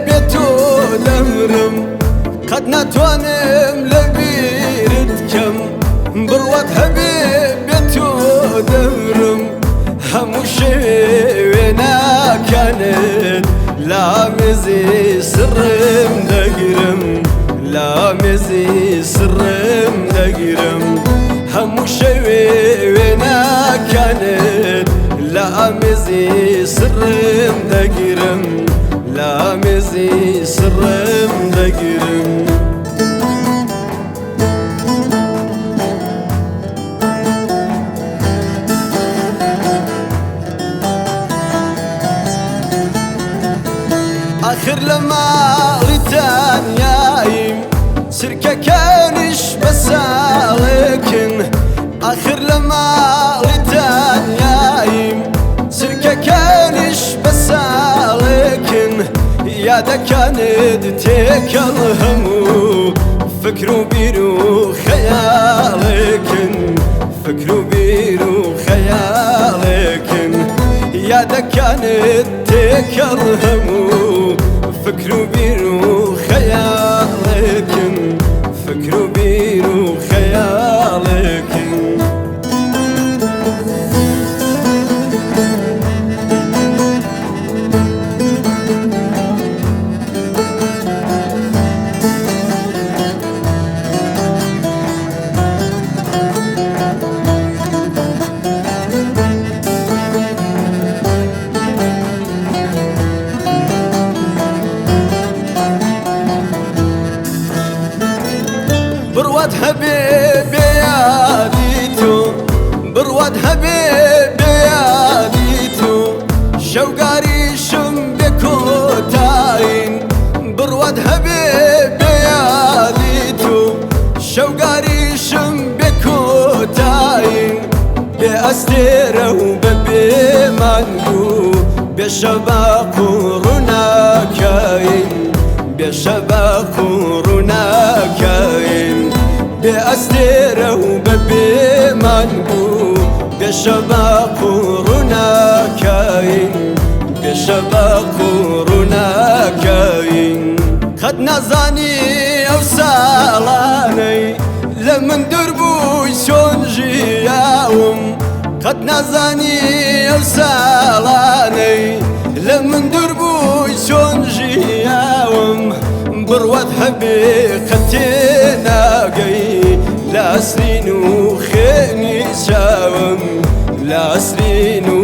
بێتۆ دەمرم قەت ناتوانم لەبیرت کەم بڕوات هەبێ بێتۆ دەمرم هەموو شەوێ ناکانت لا مێزی سڕم دەگرم لا مێزی سڕم دەگرم هەموو شەوێ ناکانت لا مێزی سڕم دەگرم لا مێزی سڕم دەگرم آخر لە ماڵیتان یایم سرکەکانش بەساڵێکن آخر لە ماڵیتان یایم سرکەکانش بەساڵێکن یادەکانت تێکەڵ هەموو فکر و بیر و خەیاڵێکن فکر و بیر و خەیاڵێکن یادەکانت تێکەڵ هەموو فکر و بیر و خەیاڵێکن فکر و بیر و خەیاڵێکن بڕوات هەبێ بێیادی تۆ بڕوات هەبێ بێیادی تۆ شەوگاریشم بێ کۆتاین بڕوات هەبێ بێیادی تۆ شەوگاریشم بێ کۆتاین بێ ئەستێرە و بە بێمانگ و بێ شەباق و ڕووناکاین بێ شەباق و ڕووناکاین بێ ئەستێرە و بە بێمانگ و بێ شەباق و ڕووناکاین بێ شەباق و ڕووناکاین قەت نازانی ئەو ساڵانەی لە من دوور بووی چۆن ژیاوم قەت نازانی ئەو ساڵانەی لە من دوور بووی چۆن ژیاوم بڕوات هەبێ قەت تێناگەی لە ئەسرین و خێنی چاوم لە ئەسرین و